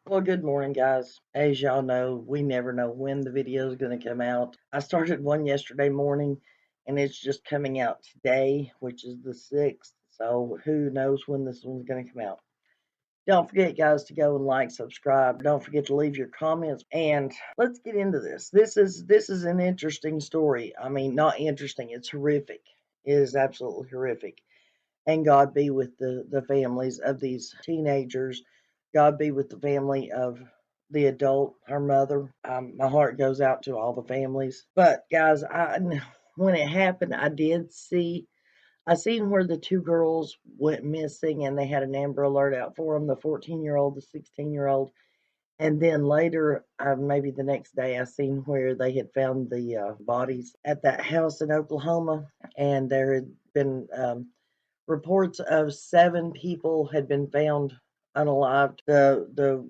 Well, good morning, guys. As y'all know, we never know when the video is going to come out. I started one yesterday morning, and it's just coming out today, which is the 6th. So who knows when this one's going to come out. Don't forget, guys, to go and like, subscribe. Don't forget to leave your comments, and let's get into this. This is an interesting story. I mean, not interesting. It's horrific. It is absolutely horrific. And God be with the families of these teenagers. God be with the family of the adult, her mother. My heart goes out to all the families. But guys, when it happened, I seen where the two girls went missing, and they had an Amber Alert out for them, the 14-year-old, the 16-year-old. And then later, maybe the next day, I seen where they had found the bodies at that house in Oklahoma, and there had been reports of 7 people had been found unalived. The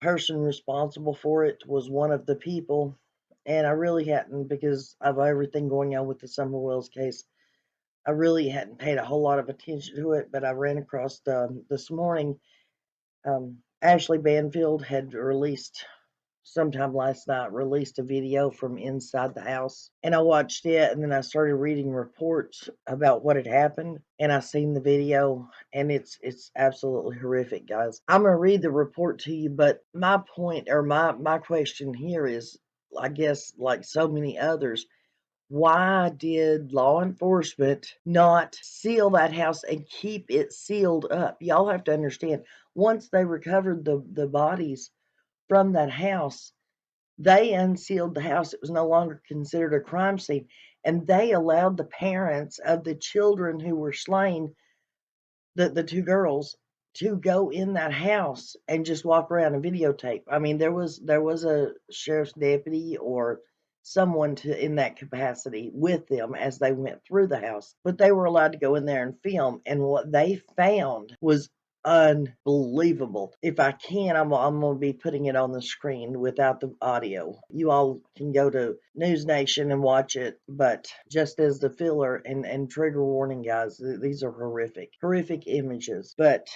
person responsible for it was one of the people, and I really hadn't, because of everything going on with the Summer Wells case, I really hadn't paid a whole lot of attention to it. But I ran across this morning. Ashley Banfield had released sometime last night, released a video from inside the house, and I watched it, and then I started reading reports about what had happened, and I seen the video, and it's absolutely horrific, guys. I'm gonna read the report to you, but my point, or my question here is, I guess like so many others, why did law enforcement not seal that house and keep it sealed up? Y'all have to understand, once they recovered the bodies from that house, they unsealed the house. It was no longer considered a crime scene. And they allowed the parents of the children who were slain, the two girls, to go in that house and just walk around and videotape. I mean, there was a sheriff's deputy or someone to in that capacity with them as they went through the house, but they were allowed to go in there and film. And what they found was unbelievable. If I can, I'm going to be putting it on the screen without the audio. You all can go to News Nation and watch it, but just as the filler and trigger warning, guys, these are horrific images. But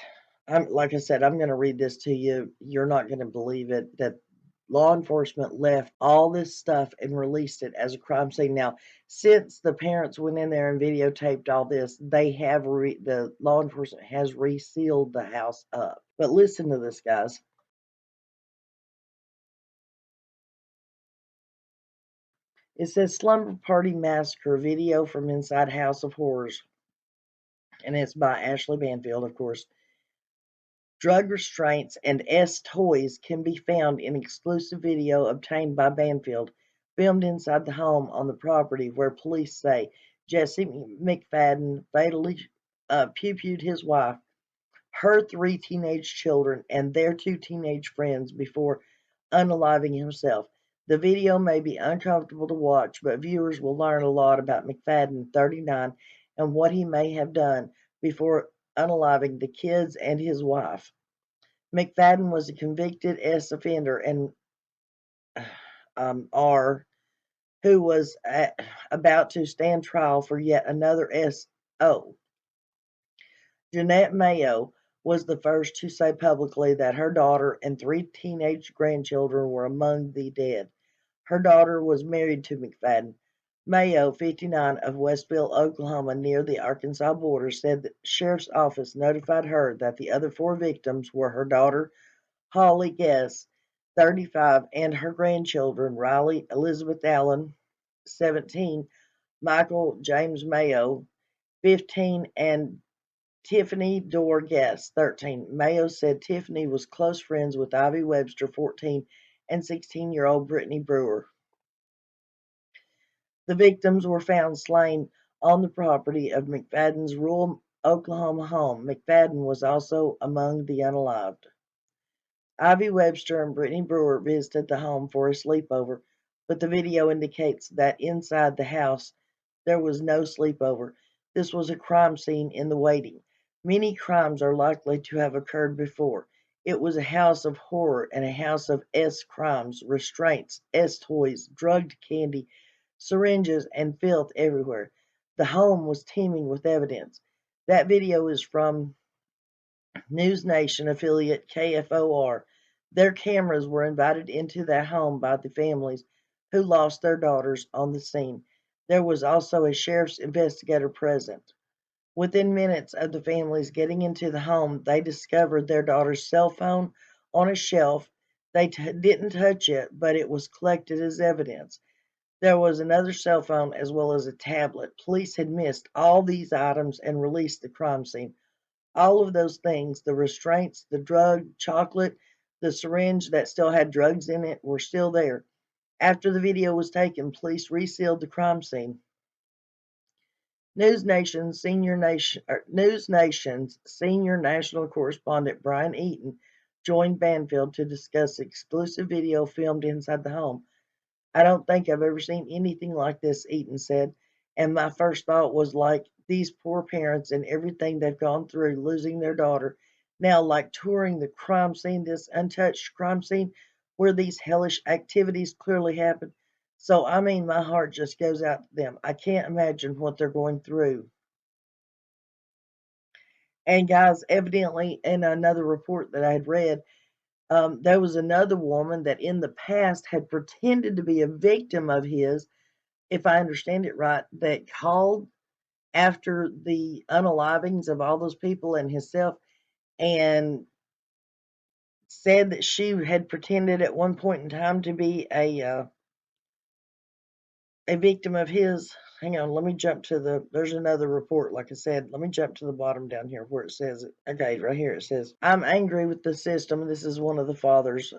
like I said, I'm going to read this to you. You're not going to believe it, that law enforcement left all this stuff and released it as a crime scene. Now, since the parents went in there and videotaped all this, they have the law enforcement has resealed the house up. But listen to this, guys. It says Slumber Party Massacre video from inside House of Horrors, and it's by Ashley Banfield, of course. Drug restraints and S toys can be found in exclusive video obtained by Banfield, filmed inside the home on the property, where police say Jesse McFadden fatally pew-pewed his wife, her 3 teenage children, and their 2 teenage friends before unaliving himself. The video may be uncomfortable to watch, but viewers will learn a lot about McFadden, 39, and what he may have done before unaliving the kids and his wife. McFadden was a convicted S offender and R who was about to stand trial for yet another SO. Jeanette Mayo was the first to say publicly that her daughter and 3 teenage grandchildren were among the dead. Her daughter was married to McFadden. Mayo, 59, of Westville, Oklahoma, near the Arkansas border, said the sheriff's office notified her that the other 4 victims were her daughter, Holly Guess, 35, and her grandchildren, Riley Elizabeth Allen, 17, Michael James Mayo, 15, and Tiffany Dorr Guess, 13. Mayo said Tiffany was close friends with Ivy Webster, 14, and 16-year-old Brittany Brewer. The victims were found slain on the property of McFadden's rural Oklahoma home. McFadden was also among the unalived. Ivy Webster and Brittany Brewer visited the home for a sleepover, but the video indicates that inside the house there was no sleepover. This was a crime scene in the waiting. Many crimes are likely to have occurred before. It was a house of horror and a house of S crimes, restraints, S toys, drugged candy, syringes, and filth everywhere. The home was teeming with evidence. That video is from News Nation affiliate KFOR. Their cameras were invited into their home by the families who lost their daughters on the scene. There was also a sheriff's investigator present. Within minutes of the families getting into the home, they discovered their daughter's cell phone on a shelf. They didn't touch it, but it was collected as evidence. There was another cell phone as well as a tablet. Police had missed all these items and released the crime scene. All of those things, the restraints, the drug, chocolate, the syringe that still had drugs in it, were still there. After the video was taken, police resealed the crime scene. News Nation's senior national correspondent Brian Eaton joined Banfield to discuss exclusive video filmed inside the home. I don't think I've ever seen anything like this, Eaton said. And my first thought was like these poor parents and everything they've gone through losing their daughter. Now, like touring the crime scene, this untouched crime scene where these hellish activities clearly happened. So, I mean, my heart just goes out to them. I can't imagine what they're going through. And, guys, evidently, in another report that I had read, there was another woman that in the past had pretended to be a victim of his, if I understand it right, that called after the unalivings of all those people and himself and said that she had pretended at one point in time to be a victim of his. Hang on, let me jump to there's another report, like I said. Let me jump to the bottom down here where it says it. Okay, right here it says, I'm angry with the system. This is one of the fathers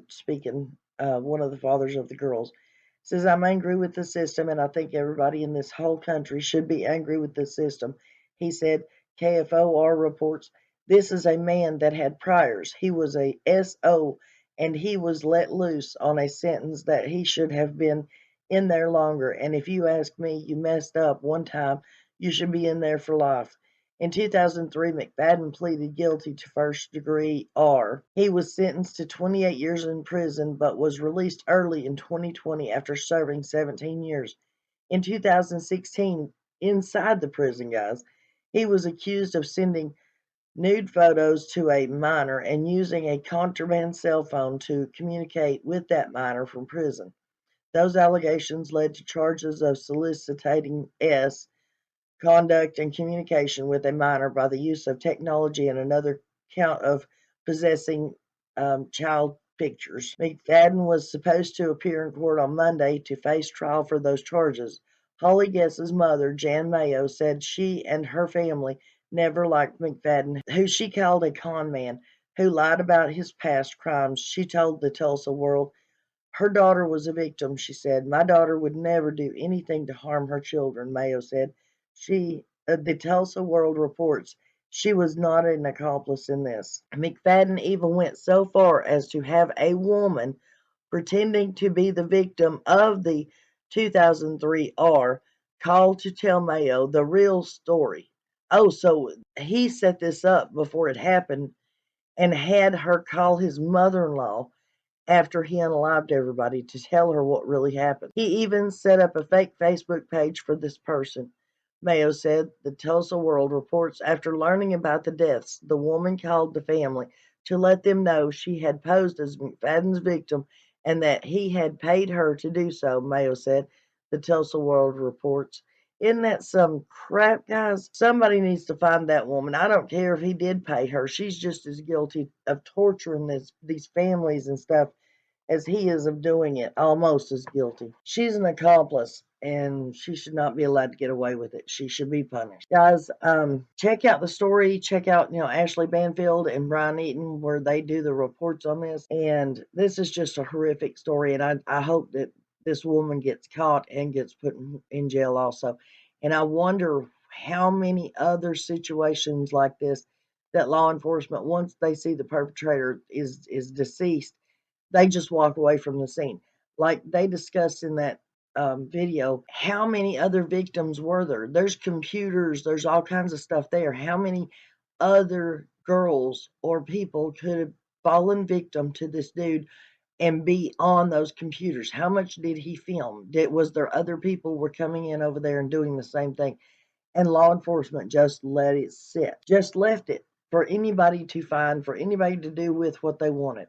speaking, one of the fathers of the girls. It says, I'm angry with the system, and I think everybody in this whole country should be angry with the system. He said, KFOR reports, this is a man that had priors. He was a SO, and he was let loose on a sentence that he should have been in there longer. And if you ask me, you messed up one time, you should be in there for life. In 2003, McFadden pleaded guilty to first degree R. He was sentenced to 28 years in prison, but was released early in 2020 after serving 17 years. In 2016, inside the prison, guys, he was accused of sending nude photos to a minor and using a contraband cell phone to communicate with that minor from prison. Those allegations led to charges of soliciting S conduct and communication with a minor by the use of technology and another count of possessing child pictures. McFadden was supposed to appear in court on Monday to face trial for those charges. Holly Guess's mother, Jan Mayo, said she and her family never liked McFadden, who she called a con man, who lied about his past crimes. She told the Tulsa World her daughter was a victim, she said. My daughter would never do anything to harm her children, Mayo said. The Tulsa World reports she was not an accomplice in this. McFadden even went so far as to have a woman pretending to be the victim of the 2003 R called to tell Mayo the real story. Oh, so he set this up before it happened and had her call his mother in law after he unalived everybody to tell her what really happened. He even set up a fake Facebook page for this person. Mayo said the Tulsa World reports after learning about the deaths, the woman called the family to let them know she had posed as McFadden's victim and that he had paid her to do so, Mayo said, the Tulsa World reports. Isn't that some crap, guys? Somebody needs to find that woman. I don't care if he did pay her. She's just as guilty of torturing these families and stuff as he is of doing it, almost as guilty. She's an accomplice, and she should not be allowed to get away with it. She should be punished. Guys, check out the story. Check out, Ashley Banfield and Brian Eaton, where they do the reports on this. And this is just a horrific story, and I hope that this woman gets caught and gets put in jail also. And I wonder how many other situations like this that law enforcement, once they see the perpetrator is deceased, they just walk away from the scene. Like they discussed in that video, how many other victims were there? There's computers, there's all kinds of stuff there. How many other girls or people could have fallen victim to this dude and be on those computers? How much did he film? Was there other people were coming in over there and doing the same thing? And law enforcement just let it sit, just left it for anybody to find, for anybody to do with what they wanted.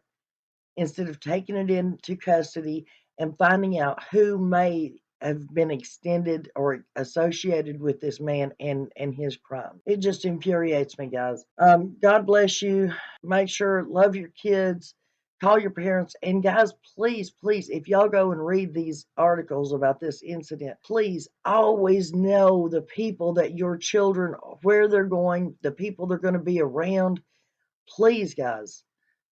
instead of taking it into custody and finding out who may have been extended or associated with this man and his crime. It just infuriates me, guys. God bless you. Make sure, love your kids, call your parents, and guys, please, please, if y'all go and read these articles about this incident, please always know the people that your children, where they're going, the people they're going to be around. Please, guys.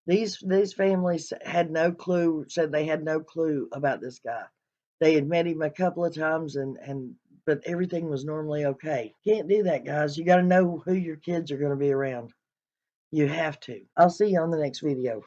These families had no clue, said they had no clue about this guy. They had met him a couple of times and but everything was normally okay. Can't do that, guys. You got to know who your kids are going to be around. You have to. I'll see you on the next video.